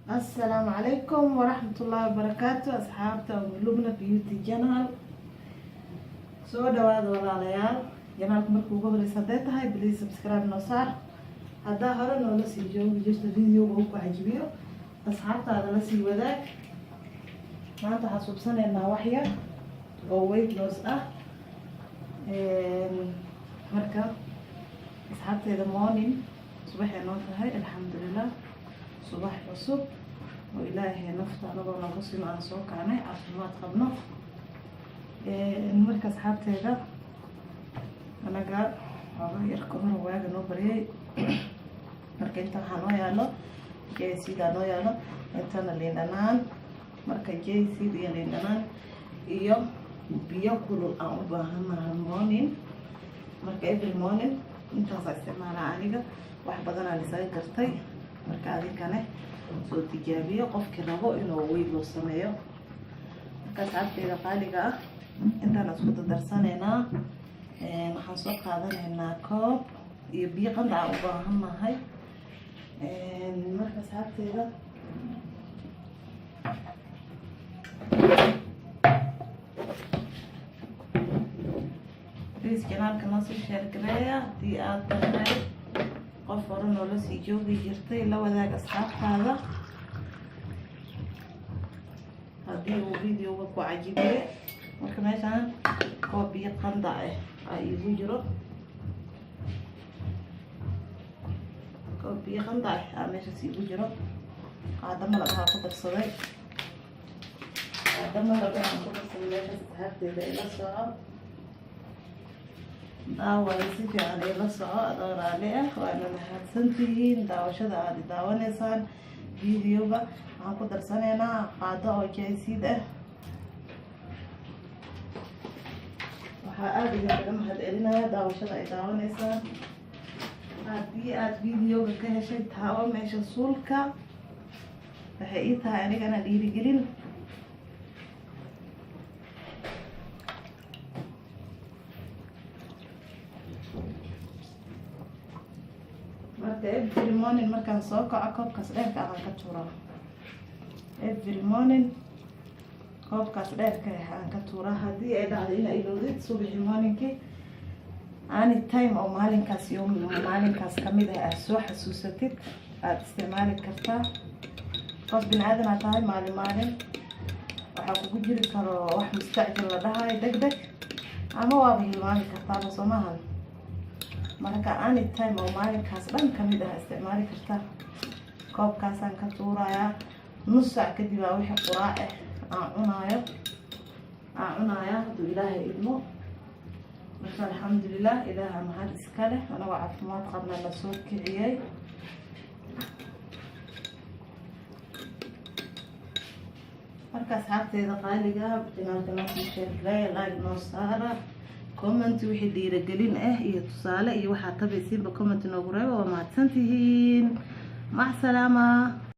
السلام عليكم ورحمة الله وبركاته أصحابتا ولبنى بيوتي جنال سو دواad walaalayaal janaalka markuu ugu horeysa haday tahay please subscribe noo saar hadaa hore noola sii joogi jirta videoga uu ku cajibiyo asxaabtaada la sii wadaag maanta waxaan subsanaynaa wax yar oo weight loss ah marka asxaabteeda morning subaxay noo tahay alxamdulilah subax cusub oo ilaahay nafta anagoo nagu sino aan soo kacnay caafimaad qabno marka asxaabteeda anaga xogaa yar ka hor waaga noo baryay marka inta waxaa noo yaalo jaysiida noo yaalo intana liin dhanaan marka jaysiid iyo liin dhanaan iyo biyo kulul aan u baahanahay morning marka every morning intaas isticmaalaa aniga wax badan aan isaga gartay marka adinkane soo tijaabiyo qofkii rabo inuu weight loss sameeyo marka asxaabteeda qaaliga ah intaan isku dardarsanaynaa waxaan soo qaadanaynaa koob iyo biyo qandac aan u baahanahay marka asxaabteeda please janaalka noo sii share gareeya haddii aad tahay qof hore noola sii joogi jirtay la wadaag asxaabtaada haddii uu videoga ku cajibiye marka meeshaan koob biyo qandac ah iigu jiro koob biyo qandac ah meeshaas iigu jiro qaado malab waxaa ku darsaday meeshaas asxaabteeda ila soco daawada si fiican ila soco adoo raali ah waana mahadsantihiin daawashada aad daawanaysaan videoga waxaan ku darsanaynaa qaado oo jaysiid ah waxaa aada idinkaga mahadcelinaya daawashada ay daawanaysaan haddii aad videoga ka heshay taawo meesha suulka waxay ii tahay anigana dhiirigelin marka every morning markaan soo kaco koobkaas dheerka aan ka tuuraa every morning koobkaas dheerka aan ka tuuraa haddii ay dhacdo in ay ilowdid subaxi morningkii any time oo maalinkaas iyo maalinkaas kamid ah aad soo xasuusatid aad isticmaali kartaa qof bini aadan aad tahay maalin waxaa kugu jiri karo wax mustacjil la dhahay deg deg ama waaba hilmaami kartaaba soo maahan marka any time oo maalinkaas dhan kamid ah isticmaali kartaa koobkaasaan ka tuurayaa nus saac kadib aa wixii quraac aan cunaaya hadduu ilaahay idmo marka alxamdulilah ilaaha mahad iska leh anagoo caafimaad qabna la soo kiciyey marka asxaabteeda qaaliga janaalka noo sii sheergareeya like noo saara comment wixii dhiirigelin ah iyo tusaale iyo waxaa tabaysiinba comment noogu reeba waa mahadsantihiin mac salaama.